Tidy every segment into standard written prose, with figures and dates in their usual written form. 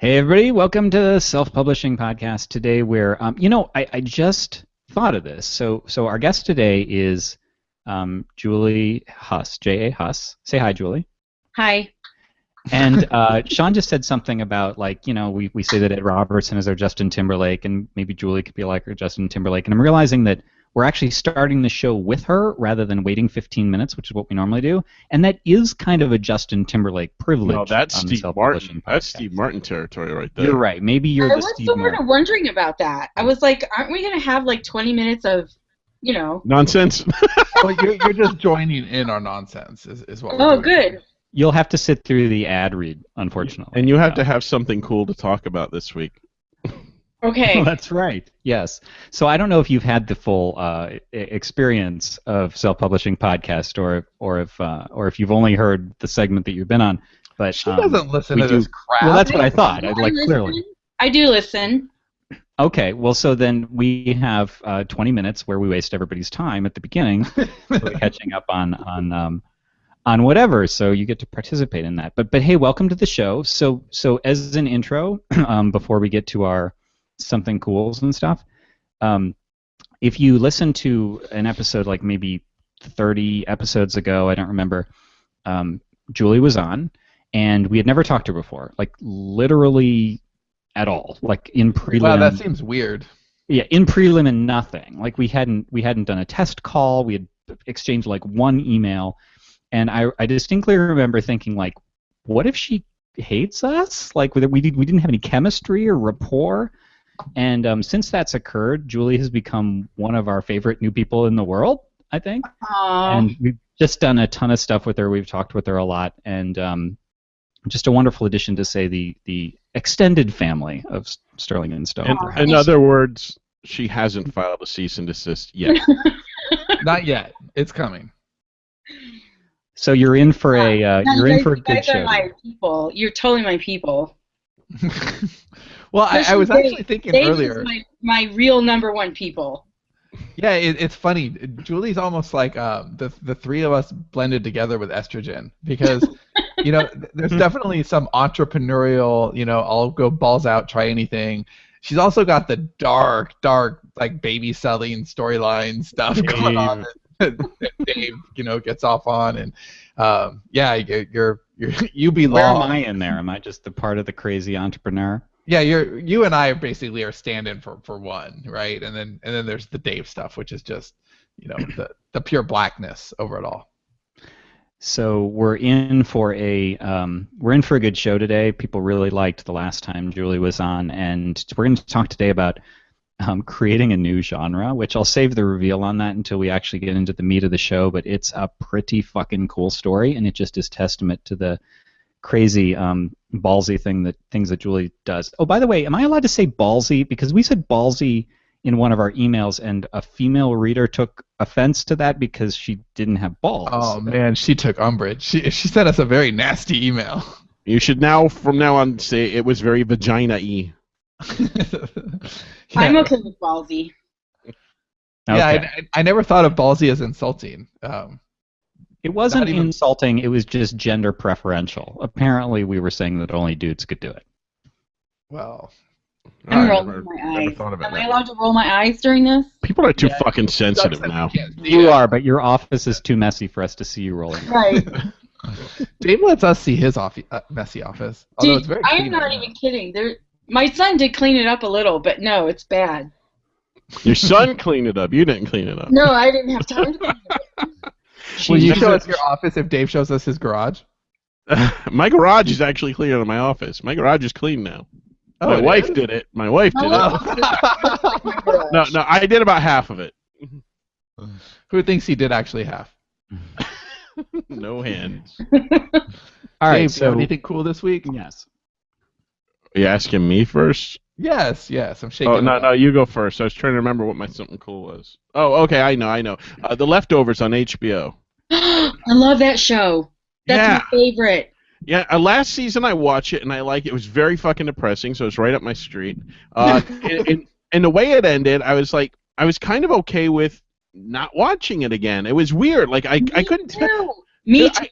Hey everybody, welcome to the Self-Publishing Podcast. Today I just thought of this. So our guest today is Julie Huss, J.A. Huss. Say hi, Julie. Hi. And Sean just said something about, we say that Ed Robertson is our Justin Timberlake, and maybe Julie could be like our Justin Timberlake. And I'm realizing that we're actually starting the show with her rather than waiting 15 minutes, which is what we normally do. And that is kind of a Justin Timberlake privilege. No, that's on the Steve Martin. Self-Publishing That's Podcast. Steve Martin territory right there. You're right. Maybe you're I the was Steve sort Martin. of wondering about that. I was like, aren't we going to have like 20 minutes of, Nonsense. Well, you're just joining in our nonsense, is what we're Oh, doing. good. You'll have to sit through the ad read, unfortunately. And you have to have something cool to talk about this week. Okay. That's right. Yes. So I don't know if you've had the full experience of Self-Publishing Podcast, or if you've only heard the segment that you've been on. But She doesn't listen we to do- this crap. Well, that's what I thought. I'd I like listen. clearly. I do listen. Okay. Well, so then we have 20 minutes where we waste everybody's time at the beginning, really catching up on whatever. So you get to participate in that. But hey, welcome to the show. So as an intro, before we get to our something cools and stuff, if you listen to an episode like maybe 30 episodes ago, I don't remember, Julie was on, and we had never talked to her before, like literally at all, like in prelim. Wow, that seems weird. Yeah, in prelim and nothing. Like we hadn't done a test call. We had exchanged like one email, and I distinctly remember thinking, like, what if she hates us? Like we didn't have any chemistry or rapport. And since that's occurred, Julie has become one of our favorite new people in the world, I think. Aww. And we've just done a ton of stuff with her. We've talked with her a lot, and just a wonderful addition to, say, the extended family of Sterling and Stone. In other words, she hasn't filed a cease and desist yet. Not yet. It's coming. So you're in for a You good guys show. are my people. You're totally my people. Well, I was actually thinking Dave earlier. is my real number one people. Yeah, it's funny. Julie's almost like the three of us blended together with estrogen, because there's definitely some entrepreneurial, I'll go balls out, try anything. She's also got the dark like baby selling storyline stuff going on that Dave gets off on, and you belong. Where am I in there? Am I just the part of the crazy entrepreneur? Yeah, you and I basically are stand-in for one, right? And then there's the Dave stuff, which is just the pure blackness over it all. So we're in for a good show today. People really liked the last time Julie was on, and we're going to talk today about creating a new genre, which I'll save the reveal on that until we actually get into the meat of the show. But it's a pretty fucking cool story, and it just is testament to the crazy ballsy things that Julie does. Oh, by the way, am I allowed to say ballsy? Because we said ballsy in one of our emails, and a female reader took offense to that because she didn't have balls. Oh man, she took umbrage. She sent us a very nasty email. You should from now on say it was very vagina-y. I'm okay with ballsy. Yeah, Okay. I never thought of ballsy as insulting. It wasn't Not even- insulting. It was just gender preferential. Apparently, we were saying that only dudes could do it. Well, I'm I rolling never- my never eyes. thought of it Am I that allowed to roll my eyes during this? People are too Yeah. fucking sensitive sucks that now. we can't see You it. are, but your office is too messy for us to see you rolling. Right. Dave lets us see his messy office, although it's Dude, very I'm clean not right even kidding. My son did clean it up a little, but no, it's bad. Your son cleaned it up. You didn't clean it up. No, I didn't have time to clean it up. Will you Jesus. show us your office if Dave shows us his garage? My garage is actually cleaner than my office. My garage is clean now. Oh, My it wife is? did it. My wife did it. Oh. No, I did about half of it. Who thinks he did actually have? No hands. All right, Dave, do you so have anything cool this week? yes. Are you asking me first? Yes, I'm shaking. Oh, it no, up. no, you go first. I was trying to remember what my something cool was. Oh, okay, I know. The Leftovers on HBO. I love that show. That's Yeah. my favorite. Yeah, last season I watched it and I liked it. It was very fucking depressing, so it's right up my street. And the way it ended, I was kind of okay with not watching it again. It was weird. Like I couldn't tell. Me too.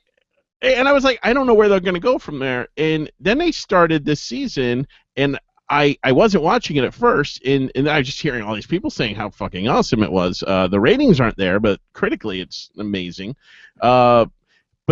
And I was like, I don't know where they're going to go from there. And then they started this season, and I wasn't watching it at first, and I was just hearing all these people saying how fucking awesome it was. The ratings aren't there, but critically it's amazing. But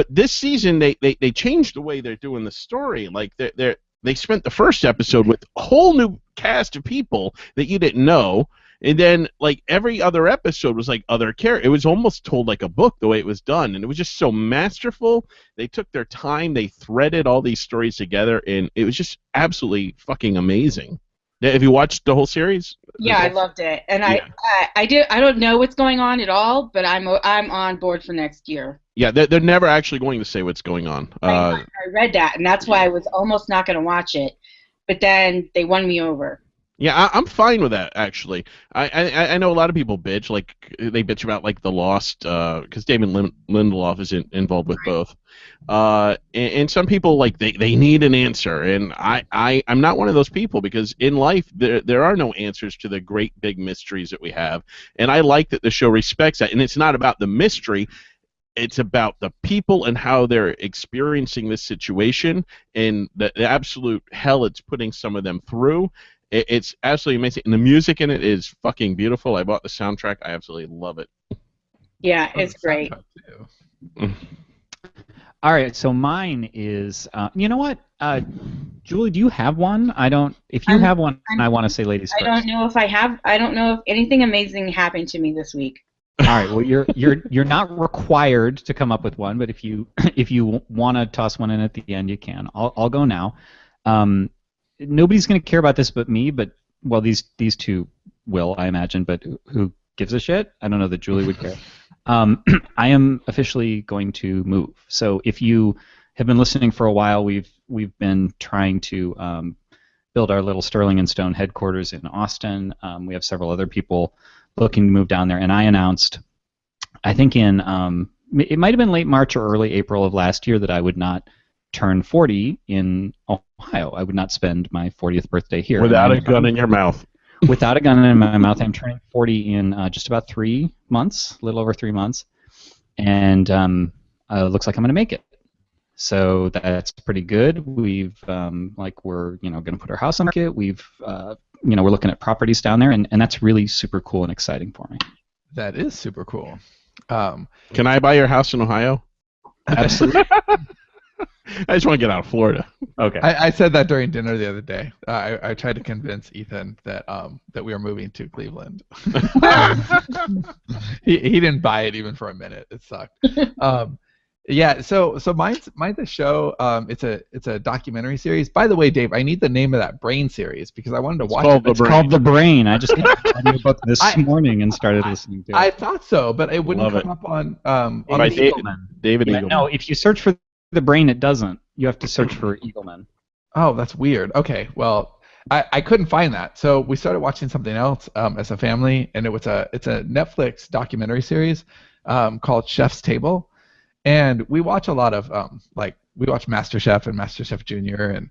this season they changed the way they're doing the story. Like they spent the first episode with a whole new cast of people that you didn't know. And then, like, every other episode was like other characters. It was almost told like a book the way it was done, and it was just so masterful. They took their time, they threaded all these stories together, and it was just absolutely fucking amazing. Have you watched the whole series? Yeah, I loved it, and Yeah. I don't know what's going on at all, but I'm on board for next year. Yeah, they're never actually going to say what's going on. I read that, and that's why I was almost not going to watch it, but then they won me over. Yeah, I'm fine with that actually. I know a lot of people bitch, like they bitch about like The Lost, because David Lindelof is involved with both, and some people like they need an answer, and I'm not one of those people, because in life there are no answers to the great big mysteries that we have, and I like that the show respects that, and it's not about the mystery. It's about the people and how they're experiencing this situation and the absolute hell it's putting some of them through. It's absolutely amazing. And the music in it is fucking beautiful. I bought the soundtrack. I absolutely love it. Yeah, it's great. All right, so mine is. You know what, Julie? Do you have one? I don't. If you have one, I want to say ladies first. I don't know if I have. I don't know if anything amazing happened to me this week. All right. Well, you're not required to come up with one, but if you want to toss one in at the end, you can. I'll go now. Nobody's going to care about this but me, but well, these two will, I imagine. But who gives a shit? I don't know that Julie would care. I am officially going to move. So if you have been listening for a while, we've been trying to build our little Sterling and Stone headquarters in Austin. We have several other people looking to move down there, and I announced, I think in it might have been late March or early April of last year, that I would not turn 40 in Ohio. I would not spend my 40th birthday here. Without a gun in your mouth. Without a gun in my mouth. I'm turning 40 in just about 3 months, a little over 3 months, and looks like I'm going to make it. So that's pretty good. We've we're going to put our house on the market. We're looking at properties down there, and that's really super cool and exciting for me. That is super cool. Can I buy your house in Ohio? Absolutely. I just want to get out of Florida. Okay. I said that during dinner the other day. I tried to convince Ethan that we are moving to Cleveland. He didn't buy it even for a minute. It sucked. Yeah. So mine's a show. It's a documentary series. By the way, Dave, I need the name of that Brain series because I wanted to watch it. It's called The Brain. I just got about this morning and started listening to it. I thought so, but it wouldn't come up on David Eagleman. No, if you search for The Brain, it doesn't. You have to search for Eagleman. Oh, that's weird. Okay, well, I couldn't find that, so we started watching something else as a family, and it's a Netflix documentary series called Chef's Table, and we watch a lot of we watch MasterChef and MasterChef Junior, and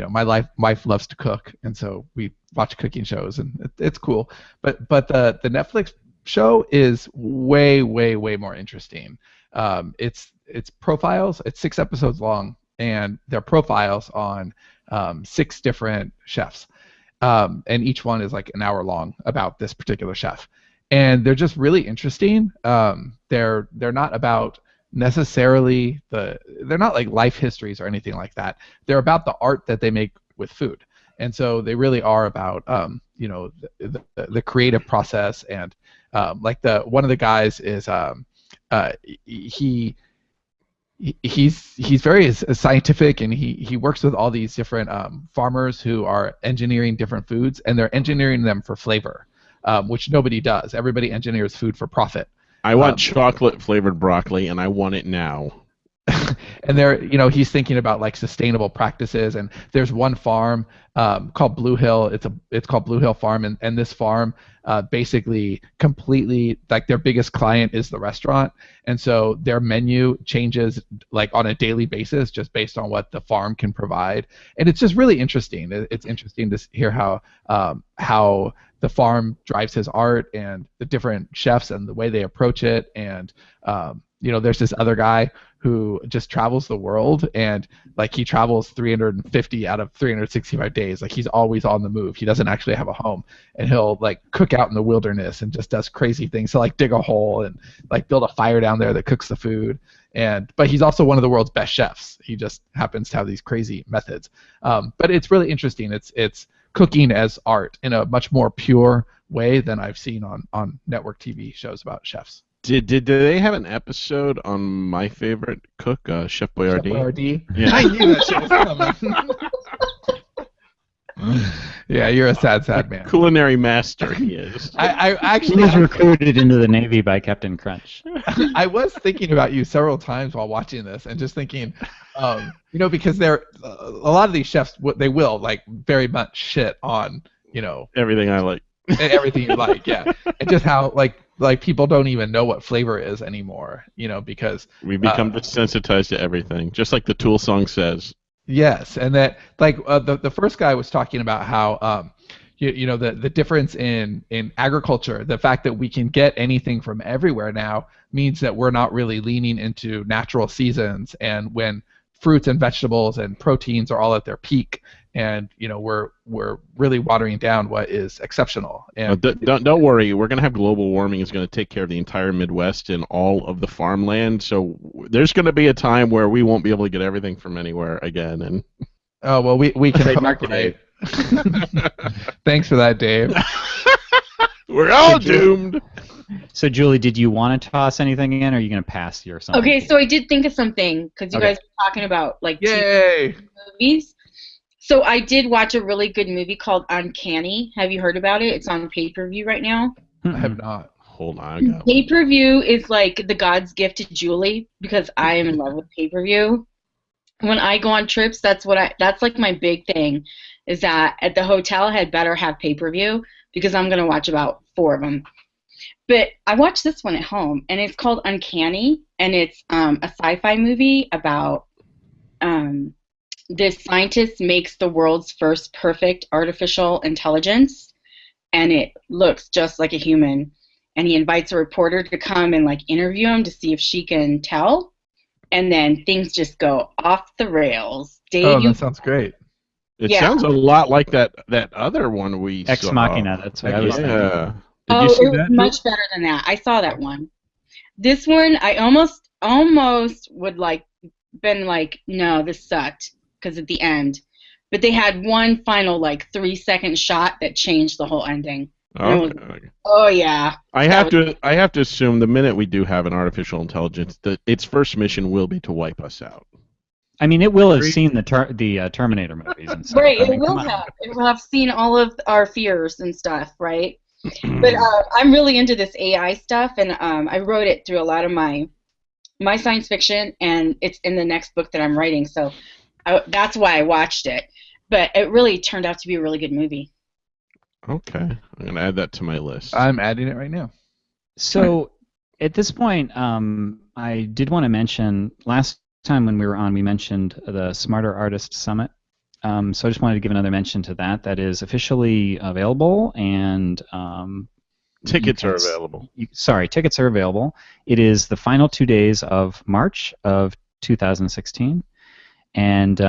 my wife loves to cook, and so we watch cooking shows, and it's cool. But the Netflix show is way more interesting. It's profiles. It's 6 episodes long, and they're profiles on 6 different chefs, and each one is like an hour long about this particular chef, and they're just really interesting. They're not about necessarily they're not like life histories or anything like that. They're about the art that they make with food, and so they really are about the creative process, and one of the guys is he's very scientific, and he works with all these different farmers who are engineering different foods, and they're engineering them for flavor, which nobody does. Everybody engineers food for profit. I want chocolate flavored broccoli, and I want it now. And he's thinking about like sustainable practices, and there's one farm called Blue Hill. It's called Blue Hill Farm, and this farm basically completely, like, their biggest client is the restaurant, and so their menu changes like on a daily basis just based on what the farm can provide, and it's just really interesting. It's interesting to hear how the farm drives his art and the different chefs and the way they approach it, and there's this other guy who just travels the world, and like he travels 350 out of 365 days. Like he's always on the move. He doesn't actually have a home, and he'll like cook out in the wilderness and just does crazy things. So like dig a hole and like build a fire down there that cooks the food. But he's also one of the world's best chefs. He just happens to have these crazy methods. But it's really interesting. It's cooking as art in a much more pure way than I've seen on network TV shows about chefs. Did they have an episode on my favorite cook, Chef Boyardee? Chef Boyardee? Yeah. I knew that shit was coming. Yeah, you're a sad man. Culinary master he is. I He actually was recruited into the Navy by Captain Crunch. I was thinking about you several times while watching this, and just thinking, because they're a lot of these chefs, they will like very much shit on, Everything I like. everything you like, yeah, and just how like people don't even know what flavor is anymore, because We become desensitized to everything, just like the Tool song says. yes, and that like the first guy was talking about how the difference in agriculture, the fact that we can get anything from everywhere now means that we're not really leaning into natural seasons, and when fruits and vegetables and proteins are all at their peak, and we're really watering down what is exceptional. And Don't worry, we're gonna have global warming is gonna take care of the entire Midwest and all of the farmland. So there's gonna be a time where we won't be able to get everything from anywhere again. And oh well, we can Trademark right. Thanks for that, Dave. we're all doomed. So, Julie, did you want to toss anything in, or are you going to pass your something? Okay, so I did think of something because you Okay. guys were talking about like Yay! TV movies. So I did watch a really good movie called Uncanny. Have you heard about it? It's on pay-per-view right now. I have not. Hold on, I got one. Pay-per-view is like the God's gift to Julie because I am in love with pay-per-view. When I go on trips, that's like my big thing, is that at the hotel I had better have pay-per-view because I'm gonna watch about 4 of them. But I watched this one at home, and it's called Uncanny, and it's a sci-fi movie about this scientist makes the world's first perfect artificial intelligence, and it looks just like a human. And he invites a reporter to come and like interview him to see if she can tell, and then things just go off the rails. Dave, Oh, that sounds great. It Yeah. sounds a lot like that other one we Ex saw. Machina. That's what I was thinking. Yeah. Did oh, you see it was that? much better than that. I saw that one. This one, I almost would like been like, no, this sucked because at the end, but they had one final like 3-second shot that changed the whole ending. Okay. Oh yeah. I have to assume the minute we do have an artificial intelligence, that its first mission will be to wipe us out. I mean, it will have seen the Terminator movies and stuff. Right, I mean, it will come on. have. It will have seen all of our fears and stuff, right? But I'm really into this AI stuff, and I wrote it through a lot of my science fiction, and it's in the next book that I'm writing, so that's why I watched it. But it really turned out to be a really good movie. Okay, I'm gonna add that to my list. I'm adding it right now. So, at this point, I did want to mention, last time when we were on, we mentioned the Smarter Artist Summit. So I just wanted to give another mention to that. That is officially available, and Tickets are available. Tickets are available. It is the final 2 days of March of 2016, and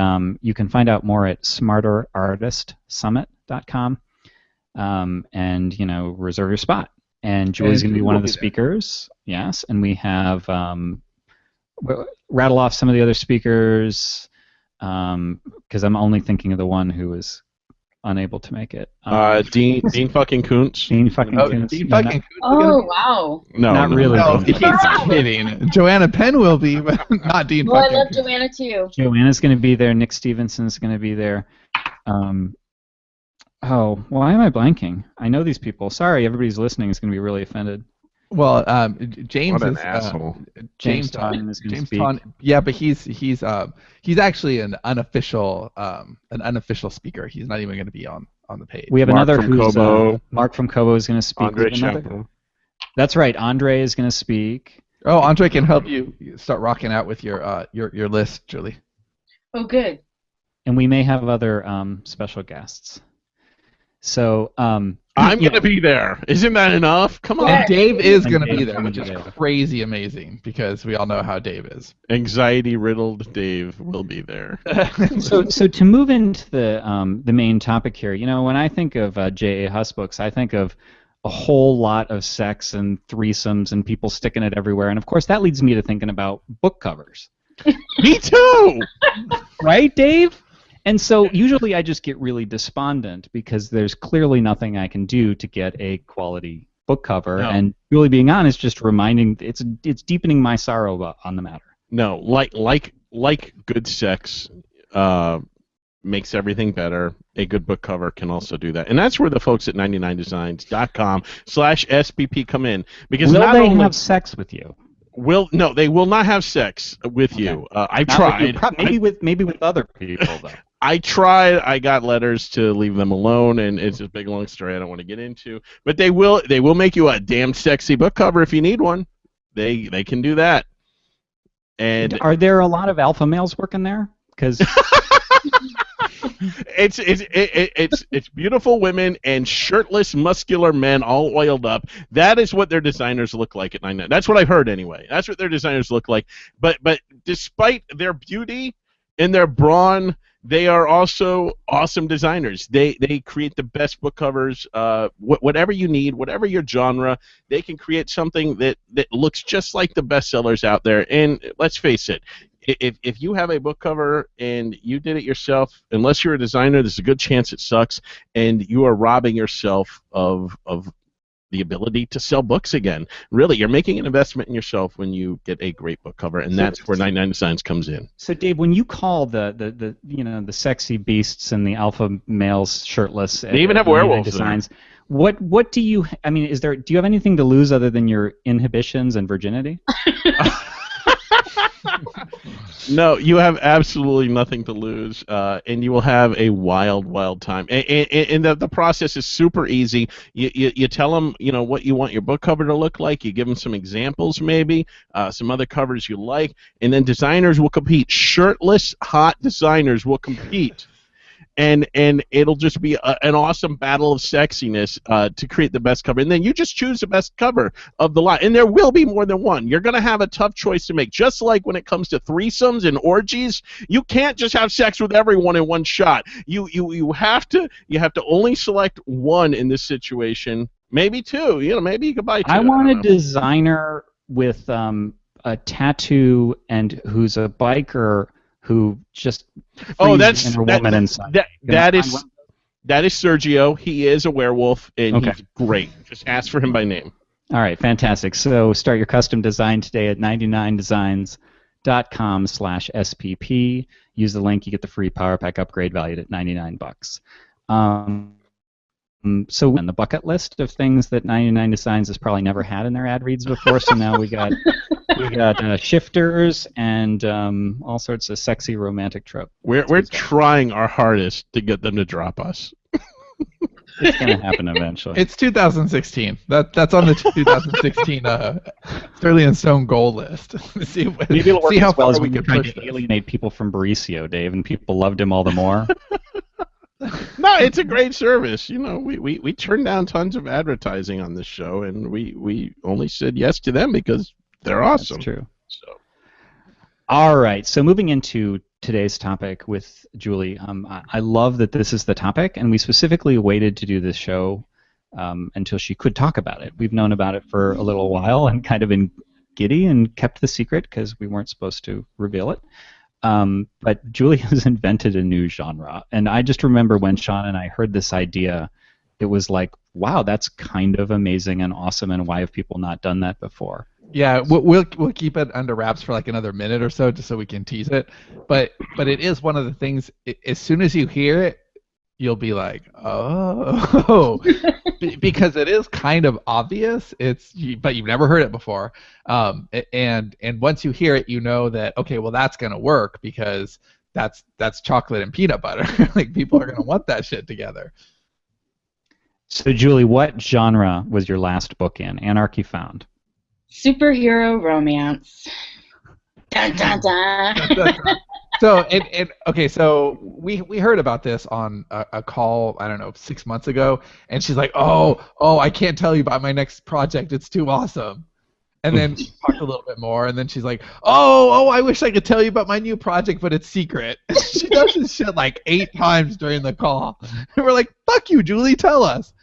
you can find out more at smarterartistsummit.com, and reserve your spot. And Julie's going to be one of the speakers. Yes, and we have rattle off some of the other speakers. Because I'm only thinking of the one who was unable to make it. Dean fucking Koontz. Dean fucking Koontz. Dean No, fucking Oh wow. No, Not really. No, Dean. he's kidding. Joanna Penn will be, but not Dean Well, I fucking love Koontz. Joanna too. Joanna's going to be there. Nick Stevenson's going to be there. Why am I blanking? I know these people. Sorry, everybody's listening is going to be really offended. Well, James What an is asshole. James Taunton is going to James speak. Taunton, yeah, but he's actually an unofficial speaker. He's not even going to be on the page. We have Mark another from who's Kobo. Mark from Kobo is going to speak. Andre We have another- Chapo. That's right. Andre is going to speak. Oh, Andre can help you start rocking out with your list, Julie. Oh good. And we may have other special guests. So I'm going to be there. Isn't that enough? Come on. And Dave is And going to be Dave's there, gonna which be is there. crazy amazing because we all know how Dave is. Anxiety-riddled Dave will be there. So to move into the main topic here, when I think of J.A. Huss books, I think of a whole lot of sex and threesomes and people sticking it everywhere, and of course that leads me to thinking about book covers. Me too. Right, Dave? And so usually I just get really despondent because there's clearly nothing I can do to get a quality book cover. No. And really being honest, just reminding it's deepening my sorrow on the matter. No, like good sex makes everything better. A good book cover can also do that, and that's where the folks at 99designs.com/SPP come in, because Will not they only have sex with you? they will not have sex with Okay. you. I've Not with tried. you. Maybe with other people though. I tried. I got letters to leave them alone, and it's a big long story I don't want to get into. But they will make you a damn sexy book cover if you need one. They can do that. And Are there a lot of alpha males working there? Because it's beautiful women and shirtless, muscular men all oiled up. That is what their designers look like at 99. That's what I've heard anyway. That's what their designers look like. But despite their beauty and their brawn, they are also awesome designers. They create the best book covers. Whatever you need, whatever your genre, they can create something that looks just like the bestsellers out there. And let's face it, if you have a book cover and you did it yourself, unless you're a designer, there's a good chance it sucks, and you are robbing yourself of the ability to sell books again. Really, you're making an investment in yourself when you get a great book cover, and that's where 99 Designs comes in. So, Dave, when you call the sexy beasts and the alpha males shirtless, they even have werewolves designs. What do you? I mean, do you have anything to lose other than your inhibitions and virginity? No, you have absolutely nothing to lose, and you will have a wild time. And the process is super easy. You tell them what you want your book cover to look like. You give them some examples, maybe some other covers you like, and then designers will compete. Shirtless, hot designers will compete. And it'll just be an awesome battle of sexiness to create the best cover. And then you just choose the best cover of the lot. And there will be more than one. You're going to have a tough choice to make. Just like when it comes to threesomes and orgies, you can't just have sex with everyone in one shot. You have to only select one in this situation. Maybe two. Maybe you could buy two. I want a designer with a tattoo and who's a biker who just that's woman inside. That is Sergio. He is a werewolf, and he's great. Just ask for him by name. All right, fantastic. So start your custom design today at 99designs.com/SPP. Use the link, you get the free Power Pack upgrade valued at $99. So in the bucket list of things that 99 Designs has probably never had in their ad reads before, so now we got shifters and all sorts of sexy romantic trope. We're trying our hardest to get them to drop us. It's gonna happen eventually. It's 2016. That's on the 2016 Sterling and Stone goal list. Maybe it'll work see how as well far as we when can you're trying push to this. alienate people from Mauricio, Dave, and people loved him all the more. No, it's a great service. We turned down tons of advertising on this show, and we only said yes to them because they're awesome. That's true. So. All right, so moving into today's topic with Julie, I love that this is the topic, and we specifically waited to do this show until she could talk about it. We've known about it for a little while and kind of been giddy and kept the secret because we weren't supposed to reveal it. But Julie has invented a new genre, and I just remember when Sean and I heard this idea, it was like, wow, that's kind of amazing and awesome, and why have people not done that before? Yeah, we'll keep it under wraps for like another minute or so, just so we can tease it. But it is one of the things. As soon as you hear it, you'll be like, oh, because it is kind of obvious. But you've never heard it before. And once you hear it, you know that okay, well that's gonna work because that's chocolate and peanut butter. Like people are gonna want that shit together. So Julie, what genre was your last book in? Anarchy Found. Superhero romance. Dun, dun, dun. Okay, so we heard about this on a call, I don't know, 6 months ago, and she's like, oh, I can't tell you about my next project. It's too awesome. And then we talked a little bit more, and then she's like, oh, I wish I could tell you about my new project, but it's secret. She does this shit like 8 times during the call. And we're like, fuck you, Julie, tell us.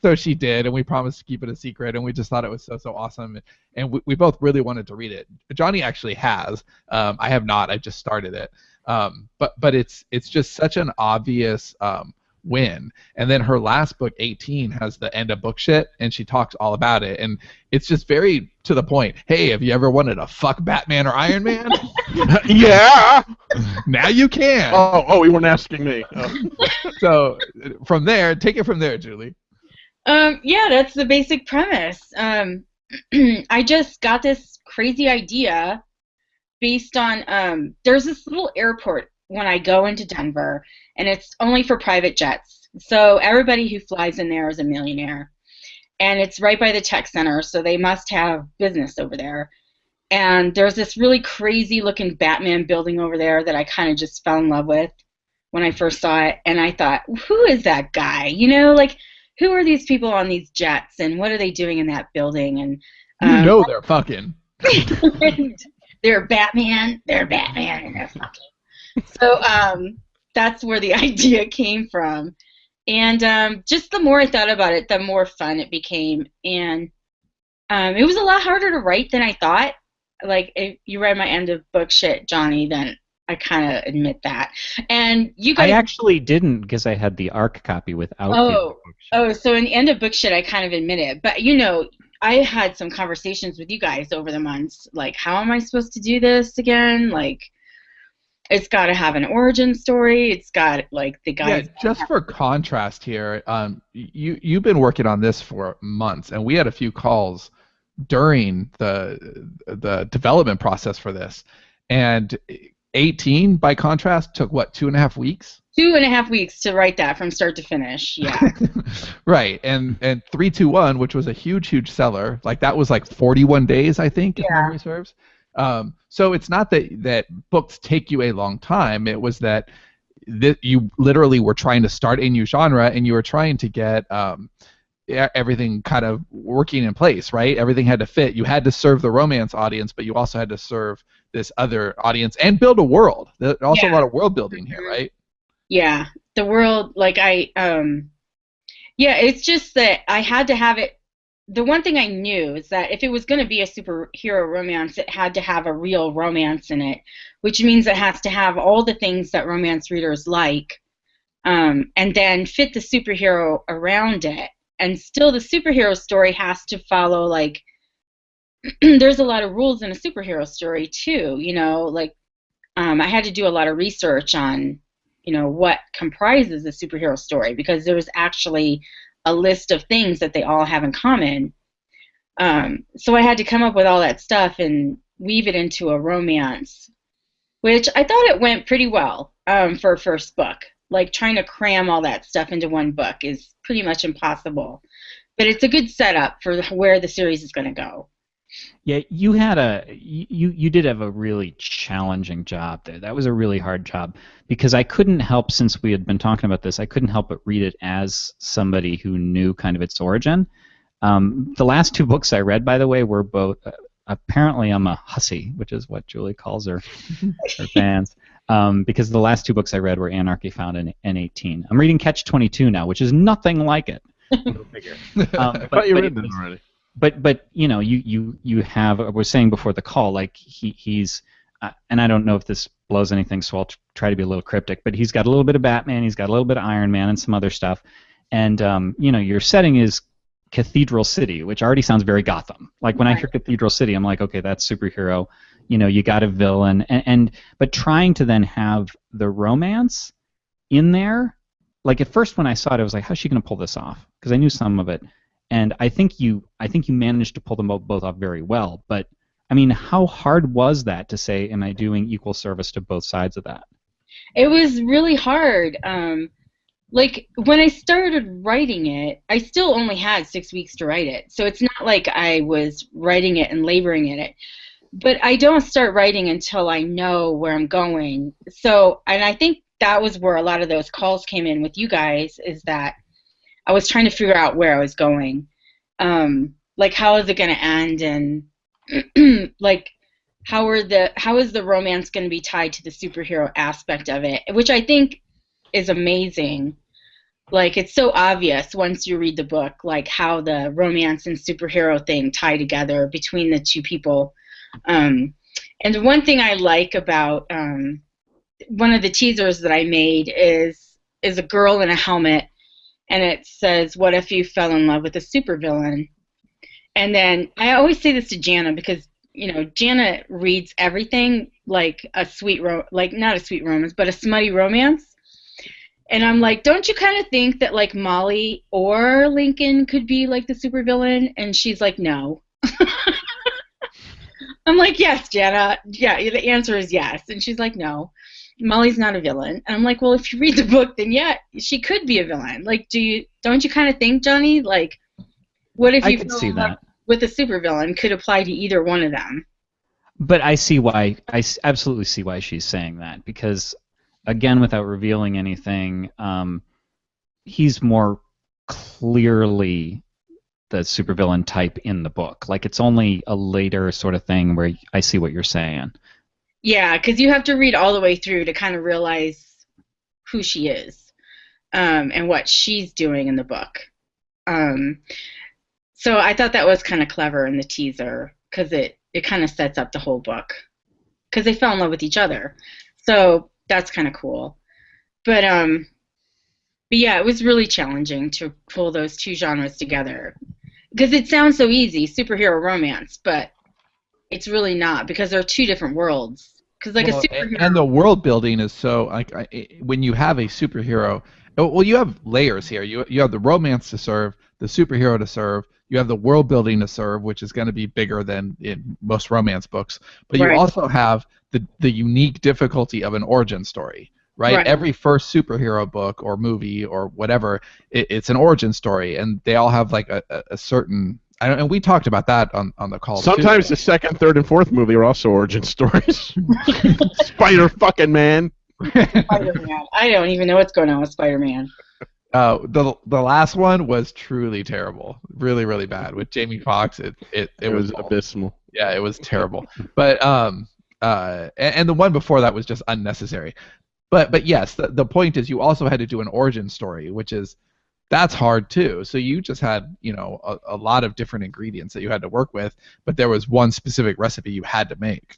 So she did, and we promised to keep it a secret, and we just thought it was so awesome, and we both really wanted to read it. Johnny actually has. I have not. I just started it. But it's just such an obvious win. And then her last book, 18, has the end of book shit, and she talks all about it, and it's just very to the point. Hey, have you ever wanted to fuck Batman or Iron Man? Yeah. Now you can. Oh, we weren't asking me. Oh. So from there, take it from there, Julie. Yeah, that's the basic premise. I just got this crazy idea based on there's this little airport when I go into Denver, and it's only for private jets. So everybody who flies in there is a millionaire. And it's right by the tech center, so they must have business over there. And there's this really crazy looking Batman building over there that I kind of just fell in love with when I first saw it. And I thought, who is that guy? You know, like, who are these people on these jets, and what are they doing in that building? And they're fucking. They're Batman, and they're fucking. So that's where the idea came from. And just the more I thought about it, the more fun it became. And it was a lot harder to write than I thought. Like, if you read my end of book shit, Johnny, then I kind of admit that. And you guys... I actually didn't, because I had the ARC copy without the book shit. So in the end of book shit, I kind of admit it. But, you know, I had some conversations with you guys over the months. Like, how am I supposed to do this again? Like... It's got to have an origin story. It's got, like, the guys... Yeah, just for contrast here, you've been working on this for months, and we had a few calls during the development process for this. And 18, by contrast, took, what, 2.5 weeks? 2.5 weeks to write that from start to finish, yeah. Right, and 321, which was a huge seller, like, that was like 41 days, I think, if memory serves. So it's not that books take you a long time. It was that you literally were trying to start a new genre, and you were trying to get everything kind of working in place, right? Everything had to fit. You had to serve the romance audience, but you also had to serve this other audience and build a world. There's also a lot of world building here, right? Yeah, the world, like it's just that I had to have it. The one thing I knew is that if it was going to be a superhero romance, it had to have a real romance in it, which means it has to have all the things that romance readers like, and then fit the superhero around it. And still the superhero story has to follow, like, there's a lot of rules in a superhero story too, you know, like, I had to do a lot of research on, you know, what comprises a superhero story, because there was actually a list of things that they all have in common. So I had to come up with all that stuff and weave it into a romance, which I thought it went pretty well for a first book. Like, trying to cram all that stuff into one book is pretty much impossible. But it's a good setup for where the series is going to go. Yeah, you did have a really challenging job there. That was a really hard job, because I couldn't help, since we had been talking about this, I couldn't help but read it as somebody who knew kind of its origin. The last 2 books I read, by the way, were both apparently I'm a hussy, which is what Julie calls her fans, because the last 2 books I read were Anarchy Found in N18. I'm reading Catch-22 now, which is nothing like it. Go figure. I thought you read them already. But you know, you have, I was saying before the call, like, he's and I don't know if this blows anything, so I'll try to be a little cryptic, but he's got a little bit of Batman, he's got a little bit of Iron Man and some other stuff, and you know, your setting is Cathedral City, which already sounds very Gotham. Like, when I hear Cathedral City, I'm like, okay, that's superhero. You know, you got a villain, but trying to then have the romance in there, like, at first when I saw it, I was like, how's she gonna pull this off? Because I knew some of it. And I think you managed to pull them both off very well. But I mean, how hard was that to say, am I doing equal service to both sides of that? It was really hard. Like, when I started writing it, I still only had 6 weeks to write it. So it's not like I was writing it and laboring in it. but I don't start writing until I know where I'm going. So, and I think that was where a lot of those calls came in with you guys, is that I was trying to figure out where I was going. Like, how is it going to end, and like how is the romance going to be tied to the superhero aspect of it, which I think is amazing. Like, it's so obvious once you read the book, like how the romance and superhero thing tie together between the two people. And the one thing I like about one of the teasers that I made is a girl in a helmet, and it says, "What if you fell in love with a supervillain?" And then I always say this to Jana because Jana reads everything like like not a sweet romance, but a smutty romance. And I'm like, don't you kind of think that like Molly or Lincoln could be like the supervillain? And she's like, no. I'm like, yes, Jana. Yeah, the answer is yes. And she's like, no, Molly's not a villain. And I'm like, well, if you read the book, then yeah, she could be a villain. Like, don't you kind of think, Johnny? Like, what if I you could fell see in love that. with a supervillain could apply to either one of them? But I see why. Absolutely see why she's saying that, because, again, without revealing anything, he's more clearly the supervillain type in the book. Like, it's only a later sort of thing where I see what you're saying. Yeah, because you have to read all the way through to kind of realize who she is, and what she's doing in the book. So I thought that was kind of clever in the teaser, because it kind of sets up the whole book, because they fell in love with each other. So that's kind of cool. But yeah, it was really challenging to pull those two genres together, because it sounds so easy, superhero romance, but it's really not, because they're two different worlds. Because like a Well, superhero, and the world building is so like when you have a superhero, well, you have layers here. You have the romance to serve, the superhero to serve. You have the world building to serve, which is going to be bigger than in most romance books. But you right, also have the unique difficulty of an origin story, right? right, Every first superhero book or movie or whatever, it's an origin story, and they all have like a certain. I don't, and we talked about that on the call Sometimes too. the second, third, and fourth movie are also origin stories. Spider fucking Man. Spider-Man. I don't even know what's going on with Spider-Man. The last one was truly terrible, really really bad with Jamie Foxx. It was awful. abysmal. Yeah, it was terrible. But and the one before that was just unnecessary. But yes, the point is you also had to do an origin story, which is that's hard too. So you just had a lot of different ingredients that you had to work with, but there was one specific recipe you had to make.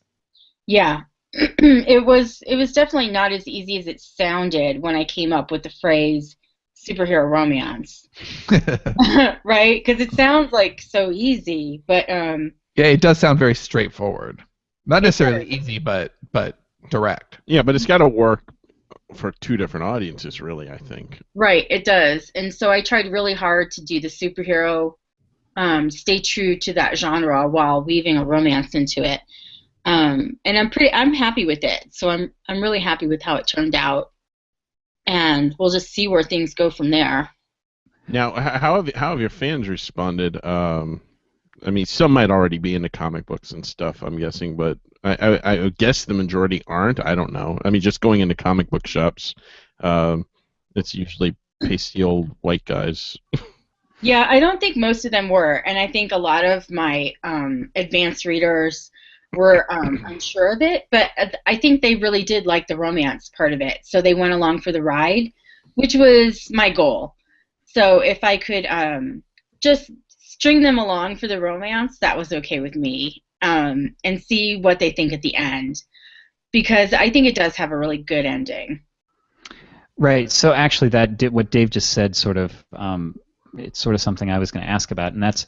Yeah. It was definitely not as easy as it sounded when I came up with the phrase superhero romance. Right? Because it sounds like so easy, but Yeah, it does sound very straightforward. Not it necessarily does. easy, but direct. Yeah, but it's got to work for two different audiences, really, I think. Right, it does. And so I tried really hard to do the superhero, stay true to that genre while weaving a romance into it. And I'm happy with it. So I'm really happy with how it turned out. And we'll just see where things go from there. Now, how have your fans responded? I mean, some might already be into comic books and stuff, I'm guessing, but I guess the majority aren't. I don't know. I mean, just going into comic book shops, it's usually pasty old white guys. Yeah, I don't think most of them were, and I think a lot of my advanced readers were unsure of it, but I think they really did like the romance part of it, so they went along for the ride, which was my goal. So if I could just string them along for the romance, that was okay with me, and see what they think at the end, because I think it does have a really good ending. Right. So actually, what Dave just said sort of it's sort of something I was going to ask about, and that's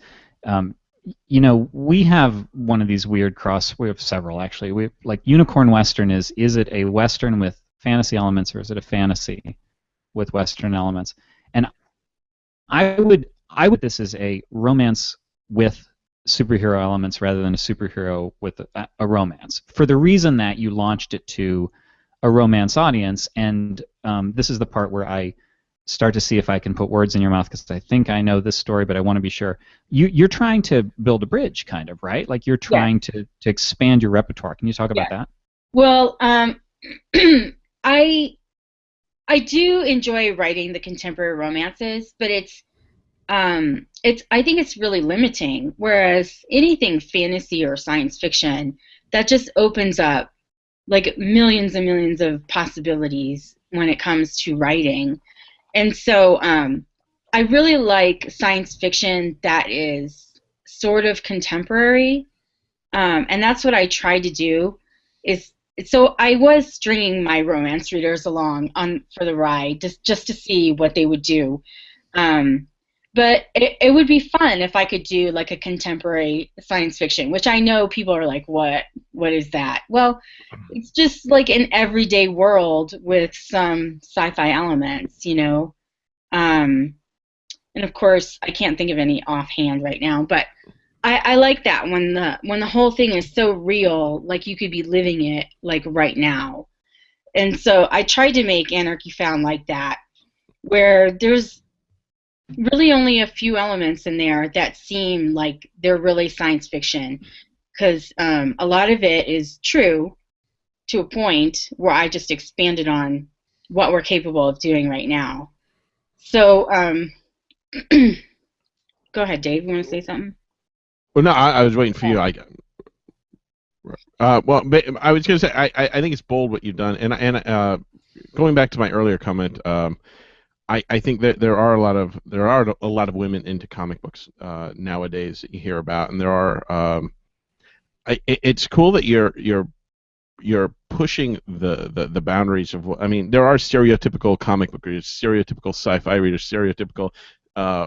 we have one of these weird we have several actually. We like Unicorn Western is it a Western with fantasy elements, or is it a fantasy with Western elements? And I would this is a romance with superhero elements rather than a superhero with a romance, for the reason that you launched it to a romance audience, and this is the part where I start to see if I can put words in your mouth because I think I know this story, but I want to be sure. You're trying to build a bridge, kind of, right? Like you're Yeah. trying to expand your repertoire. Can you talk about that? Well, I do enjoy writing the contemporary romances, but I think it's really limiting. Whereas anything fantasy or science fiction, that just opens up like millions and millions of possibilities when it comes to writing. And so I really like science fiction that is sort of contemporary, and that's what I tried to do. Is so I was stringing my romance readers along on for the ride just to see what they would do. Um, but it would be fun if I could do like a contemporary science fiction, which I know people are like, what is that? Well, it's just like an everyday world with some sci-fi elements, you know. And of course, I can't think of any offhand right now, but I like that when the whole thing is so real, like you could be living it like right now. And so I tried to make Anarchy Found like that, where there's really only a few elements in there that seem like they're really science fiction, because a lot of it is true to a point where I just expanded on what we're capable of doing right now. So go ahead, Dave. You want to say something? Well, no, I was waiting for you. Well, I was going to say I think it's bold what you've done, and going back to my earlier comment, I think that there are a lot of women into comic books nowadays that you hear about, and there are. It's cool that you're pushing the boundaries of what I mean. There are stereotypical comic book readers, stereotypical sci-fi readers, stereotypical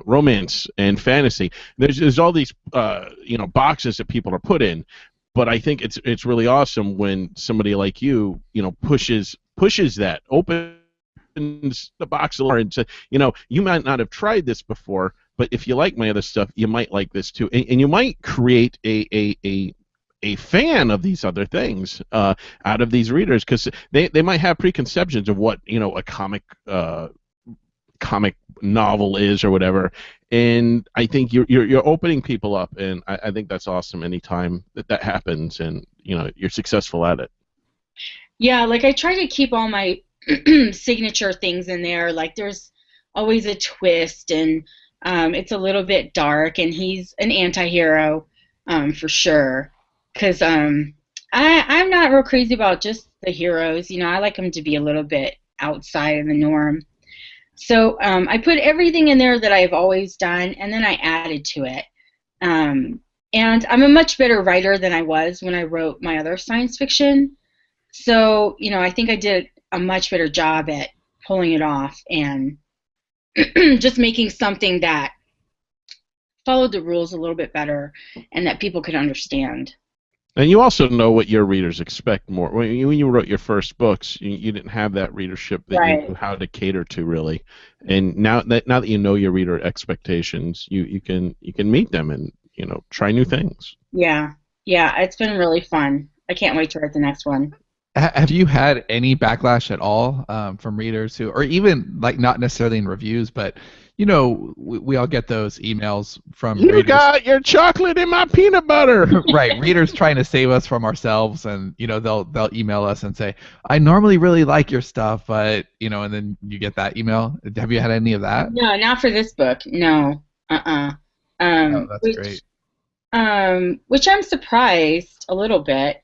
romance and fantasy. There's all these boxes that people are put in, but I think it's really awesome when somebody like you pushes that, opens the box a little and says, you might not have tried this before, but if you like my other stuff, you might like this too, and you might create a fan of these other things out of these readers, because they might have preconceptions of what a comic novel is or whatever, and I think you're opening people up, and I think that's awesome anytime that happens, and you're successful at it. Yeah, like I try to keep all my signature things in there. Like there's always a twist, and it's a little bit dark, and he's an anti-hero for sure. Because I'm not real crazy about just the heroes. I like them to be a little bit outside of the norm. So I put everything in there that I've always done, and then I added to it. And I'm a much better writer than I was when I wrote my other science fiction. So, I think I did a much better job at pulling it off and just making something that followed the rules a little bit better and that people could understand. And you also know what your readers expect more. When you wrote your first books, you didn't have that readership that Right. you knew how to cater to, really. And now that you know your reader expectations, you can meet them and try new things. Yeah, it's been really fun. I can't wait to write the next one. Have you had any backlash at all from readers who, or even like not necessarily in reviews, but we all get those emails from You readers. got your chocolate in my peanut butter. Right, readers trying to save us from ourselves, and they'll email us and say, I normally really like your stuff, but and then you get that email. Have you had any of that? No, not for this book. No. Oh, that's great. Which I'm surprised a little bit.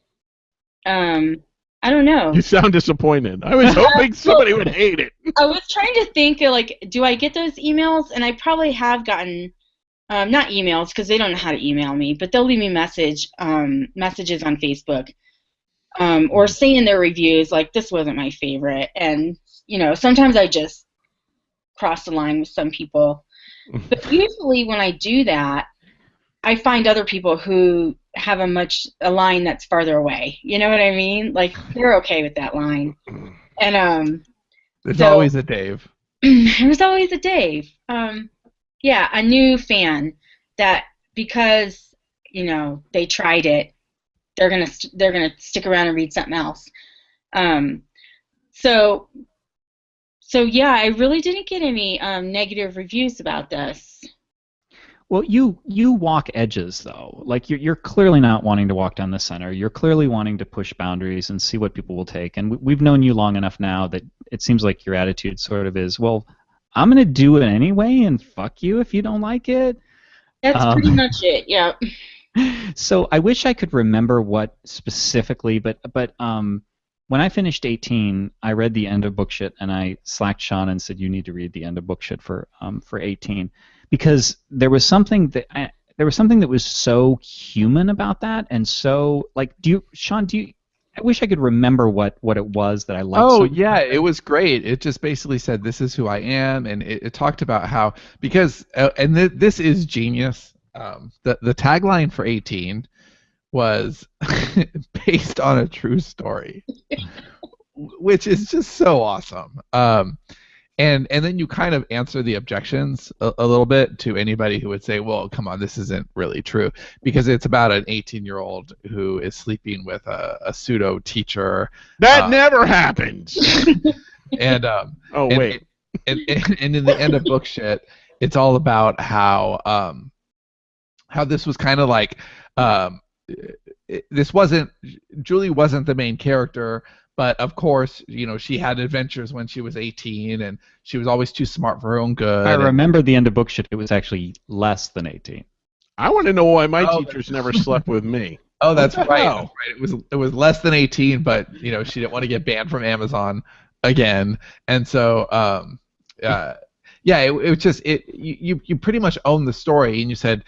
I don't know. You sound disappointed. I was hoping somebody would hate it. I was trying to think, like, do I get those emails? And I probably have gotten, not emails, because they don't know how to email me, but they'll leave me messages on Facebook, or say in their reviews, like, this wasn't my favorite. And, sometimes I just cross the line with some people. But usually when I do that, I find other people who have a line that's farther away. You know what I mean? Like they're okay with that line. And there's always a Dave. There's always a Dave. Yeah, a new fan that because they tried it, they're gonna stick around and read something else. So So yeah, I really didn't get any negative reviews about this. Well, you walk edges though. Like you're clearly not wanting to walk down the center. You're clearly wanting to push boundaries and see what people will take. And we've known you long enough now that it seems like your attitude sort of is, well, I'm gonna do it anyway, and fuck you if you don't like it. That's pretty much it. Yeah. So I wish I could remember what specifically, but when I finished 18, I read the end of book shit, and I slacked Sean and said, "You need to read the end of book shit for 18," because there was something that was so human about that, and so like, Sean? I wish I could remember what it was that I liked. Oh so yeah, it was great. It just basically said, "This is who I am," and it talked about how because this is genius. The tagline for 18 was based on a true story, which is just so awesome. And then you kind of answer the objections a little bit to anybody who would say, well, come on, this isn't really true, because it's about an 18-year-old who is sleeping with a pseudo teacher. That never happens. And wait. And in the end of book shit, it's all about how this was kind of like Julie wasn't the main character, but of course, she had adventures when she was 18, and she was always too smart for her own good. I remember the end of book shit. It was actually less than 18. I want to know why my teachers never slept with me. Oh, that's right. That's right. It was less than 18, but she didn't want to get banned from Amazon again, and so it was just you pretty much own the story, and you said.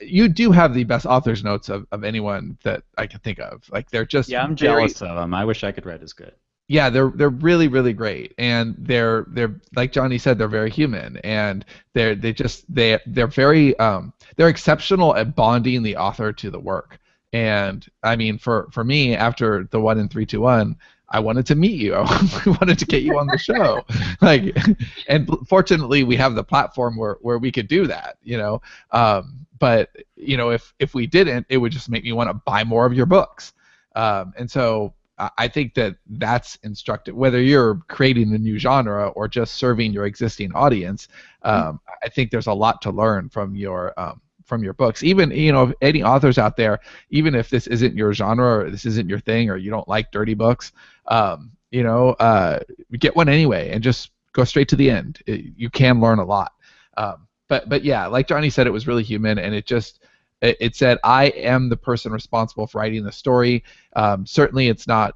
You do have the best author's notes of anyone that I can think of. Like they're just I'm jealous of them. I wish I could write as good. Yeah, they're really really great, and they're like Johnny said, they're very human, and they're very they're exceptional at bonding the author to the work. And I mean, for me, after the 1 in 3, 2, 1. I wanted to meet you. I wanted to get you on the show. And fortunately, we have the platform where we could do that. But if we didn't, it would just make me want to buy more of your books. And so I think that's instructive. Whether you're creating a new genre or just serving your existing audience, I think there's a lot to learn from your books. Even any authors out there, even if this isn't your genre or this isn't your thing or you don't like dirty books, get one anyway and just go straight to the end. You can learn a lot. But yeah, like Johnny said, it was really human, and it said, I am the person responsible for writing the story. Certainly it's not